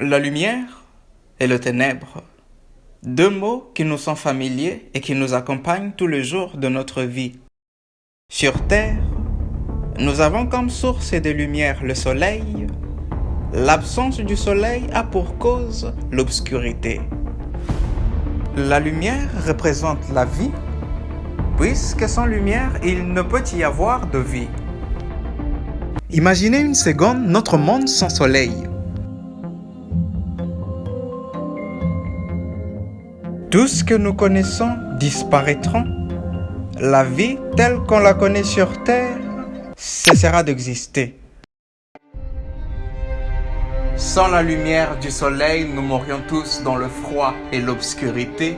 La lumière et le ténèbre, deux mots qui nous sont familiers et qui nous accompagnent tous les jours de notre vie. Sur Terre, nous avons comme source de lumière le soleil. L'absence du soleil a pour cause l'obscurité. La lumière représente la vie, puisque sans lumière, il ne peut y avoir de vie. Imaginez une seconde notre monde sans soleil. Tout ce que nous connaissons disparaîtra. La vie telle qu'on la connaît sur Terre cessera d'exister. Sans la lumière du soleil, nous mourions tous dans le froid et l'obscurité.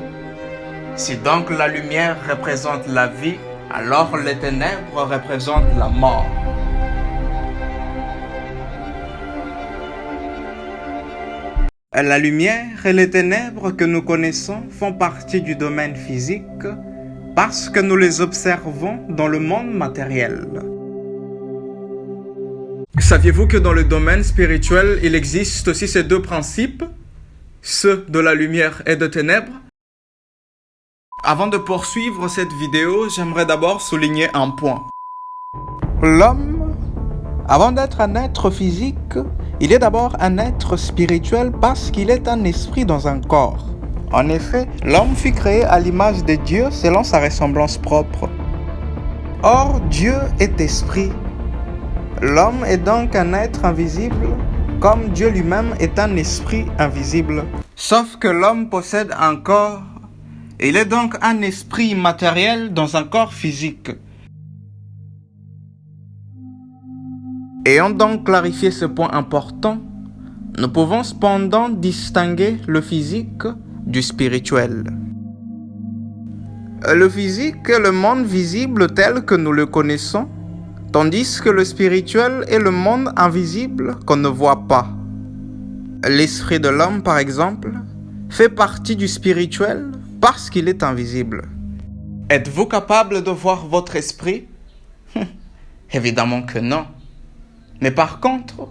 Si donc la lumière représente la vie, alors les ténèbres représentent la mort. La lumière et les ténèbres que nous connaissons font partie du domaine physique parce que nous les observons dans le monde matériel. Saviez-vous que dans le domaine spirituel, il existe aussi ces deux principes, ceux de la lumière et de ténèbres? Avant de poursuivre cette vidéo, j'aimerais d'abord souligner un point. L'homme, avant d'être un être physique, il est d'abord un être spirituel parce qu'il est un esprit dans un corps. En effet, l'homme fut créé à l'image de Dieu selon sa ressemblance propre. Or, Dieu est esprit. L'homme est donc un être invisible, comme Dieu lui-même est un esprit invisible. Sauf que l'homme possède un corps. Il est donc un esprit matériel dans un corps physique. Ayant donc clarifié ce point important, nous pouvons cependant distinguer le physique du spirituel. Le physique est le monde visible tel que nous le connaissons, tandis que le spirituel est le monde invisible qu'on ne voit pas. L'esprit de l'homme, par exemple, fait partie du spirituel parce qu'il est invisible. Êtes-vous capable de voir votre esprit? Évidemment que non. Mais par contre,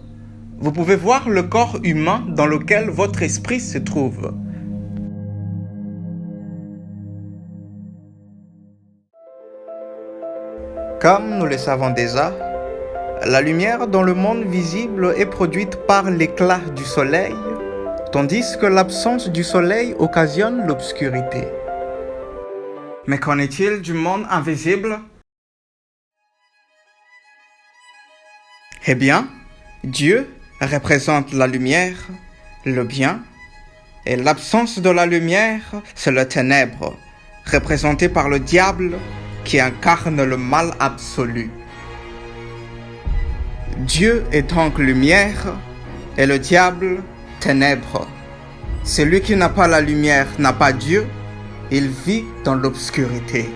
vous pouvez voir le corps humain dans lequel votre esprit se trouve. Comme nous le savons déjà, la lumière dans le monde visible est produite par l'éclat du soleil, tandis que l'absence du soleil occasionne l'obscurité. Mais qu'en est-il du monde invisible? Eh bien, Dieu représente la lumière, le bien, et l'absence de la lumière, c'est le ténèbre, représenté par le diable qui incarne le mal absolu. Dieu est donc lumière et le diable ténèbre. Celui qui n'a pas la lumière n'a pas Dieu, il vit dans l'obscurité.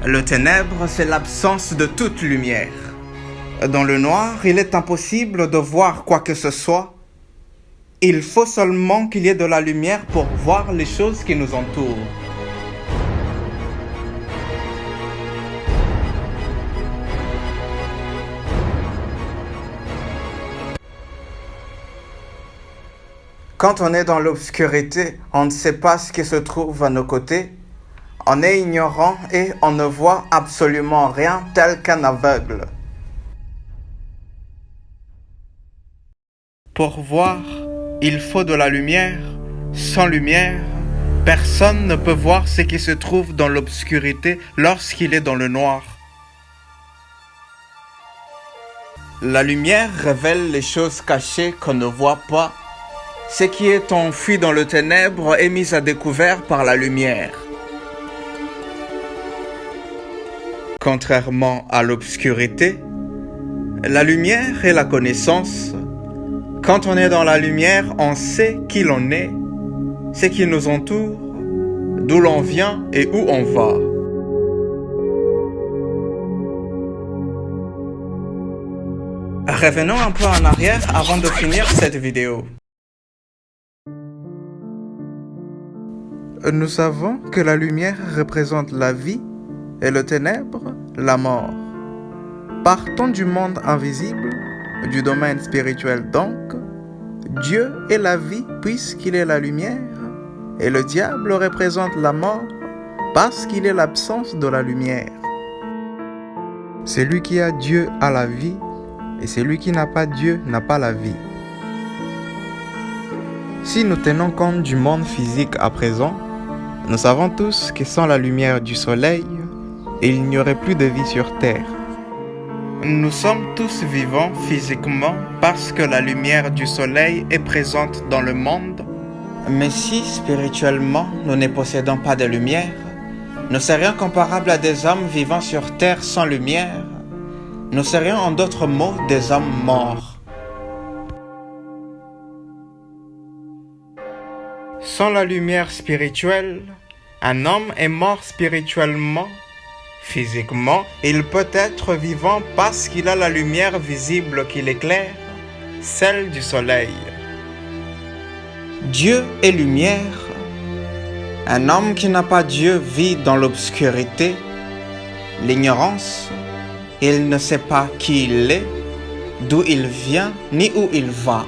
Le ténèbre, c'est l'absence de toute lumière. Dans le noir, il est impossible de voir quoi que ce soit. Il faut seulement qu'il y ait de la lumière pour voir les choses qui nous entourent. Quand on est dans l'obscurité, on ne sait pas ce qui se trouve à nos côtés. On est ignorant et on ne voit absolument rien tel qu'un aveugle. Pour voir, il faut de la lumière. Sans lumière, personne ne peut voir ce qui se trouve dans l'obscurité lorsqu'il est dans le noir. La lumière révèle les choses cachées qu'on ne voit pas. Ce qui est enfui dans le ténèbre est mis à découvert par la lumière. Contrairement à l'obscurité, la lumière est la connaissance. Quand on est dans la lumière, on sait qui l'on est, ce qui nous entoure, d'où l'on vient et où on va. Revenons un peu en arrière avant de finir cette vidéo. Nous savons que la lumière représente la vie et le ténèbre, la mort. Partons du monde invisible, du domaine spirituel donc, Dieu est la vie puisqu'il est la lumière, et le diable représente la mort parce qu'il est l'absence de la lumière. Celui qui a Dieu a la vie, et celui qui n'a pas Dieu n'a pas la vie. Si nous tenons compte du monde physique à présent, nous savons tous que sans la lumière du soleil, il n'y aurait plus de vie sur Terre. Nous sommes tous vivants physiquement parce que la lumière du soleil est présente dans le monde. Mais si spirituellement nous ne possédons pas de lumière, nous serions comparables à des hommes vivant sur Terre sans lumière. Nous serions en d'autres mots des hommes morts. Sans la lumière spirituelle, un homme est mort spirituellement. Physiquement, il peut être vivant parce qu'il a la lumière visible qui l'éclaire, celle du soleil. Dieu est lumière. Un homme qui n'a pas Dieu vit dans l'obscurité, l'ignorance. Il ne sait pas qui il est, d'où il vient, ni où il va.